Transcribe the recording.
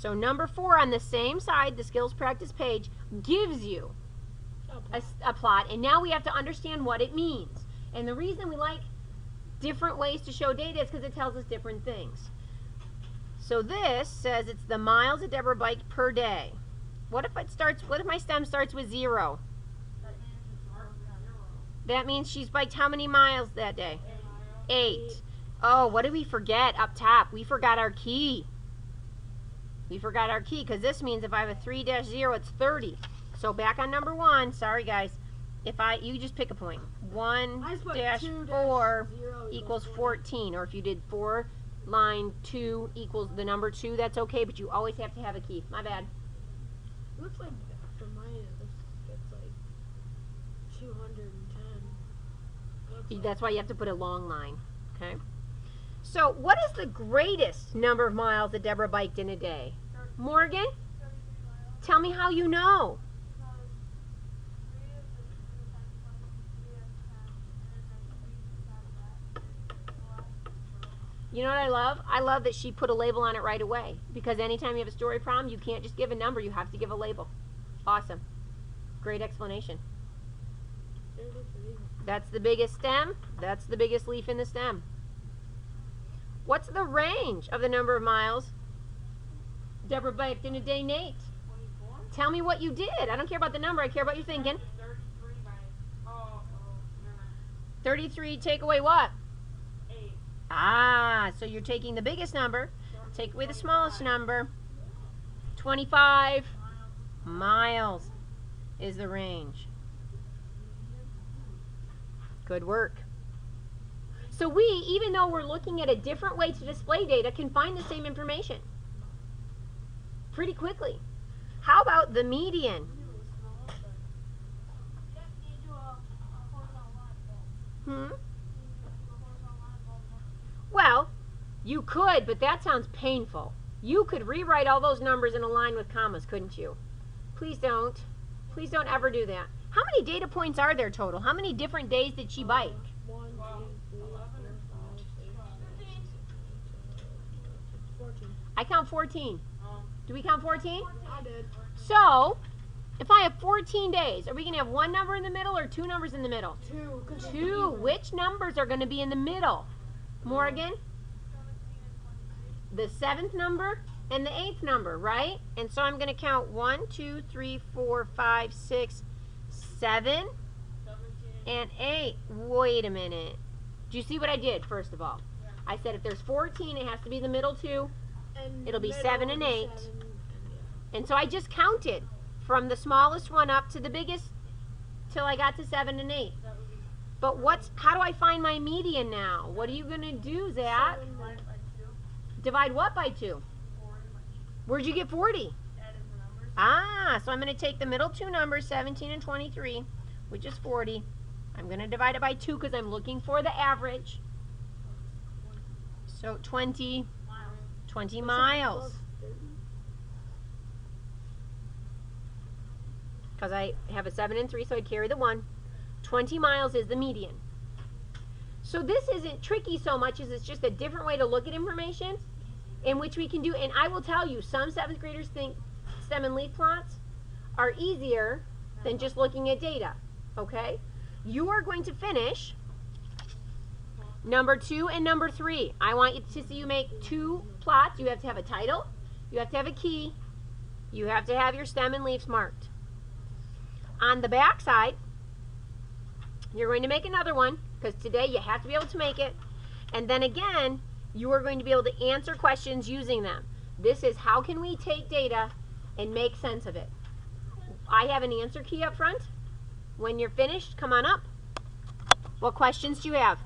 So number 4 on the same side, the skills practice page, gives you a plot. And now we have to understand what it means. And the reason we like different ways to show data is because it tells us different things. So this says it's the miles that Deborah biked per day. What if my stem starts with 0? That means she's biked how many miles that day? 8. Oh, what did we forget up top? We forgot our key. We forgot our key because this means if I have a 3-0, it's 30. So back on number 1, sorry guys, you just pick a point. 1-4 equals 14. Or if you did 4 line 2 equals the number 2, that's okay, but you always have to have a key. My bad. It looks like for mine it's like 210. That's why you have to put a long line. Okay. So what is the greatest number of miles that Deborah biked in a day? Morgan? Tell me how you know. You know what I love? I love that she put a label on it right away. Because anytime you have a story problem, you can't just give a number. You have to give a label. Awesome. Great explanation. That's the biggest stem. That's the biggest leaf in the stem. What's the range of the number of miles Deborah biked in a day, Nate? 24? Tell me what you did. I don't care about the number. I care about your thinking. 33 by... Oh, never mind. 33, take away what? 8. Ah, so you're taking the biggest number, take away the smallest number. 25 miles is the range. Good work. So we, even though we're looking at a different way to display data, can find the same information pretty quickly. How about the median? Well, you could, but that sounds painful. You could rewrite all those numbers in a line with commas, couldn't you? Please don't. Please don't ever do that. How many data points are there total? How many different days did she bike? 1, 2, 3, 4, 5, 6, 14. I count 14. Do we count 14? I did. So, if I have 14 days, are we going to have one number in the middle or 2 numbers in the middle? 2. 2. Which numbers are going to be in the middle? Morgan? The 7th number and the 8th number, right? And so I'm going to count 1, 2, 3, 4, 5, 6, 7, and 8. Wait a minute. Do you see what I did, first of all? Yeah. I said if there's 14, it has to be the middle 2. And It'll be middle 7 and will be 8. 7, And so I just counted from the smallest one up to the biggest till I got to 7 and 8. But how do I find my median now? What are you going to do, Zach? 7 By 2. Divide what by 2? 40. Where'd you get 40? Add in the numbers. Ah, so I'm going to take the middle 2 numbers, 17 and 23, which is 40. I'm going to divide it by 2 because I'm looking for the average. So 20 miles. Because I have a 7 and 3, so I carry the 1. 20 miles is the median. So this isn't tricky so much as it's just a different way to look at information in which we can do, and I will tell you, some 7th graders think stem and leaf plots are easier than just looking at data, okay? You are going to finish number 2 and number 3. I want you to see you make 2 plots. You have to have a title, you have to have a key, you have to have your stem and leaves marked. On the back side, you're going to make another one, because today you have to be able to make it. And then again, you are going to be able to answer questions using them. This is how can we take data and make sense of it. I have an answer key up front. When you're finished, come on up. What questions do you have?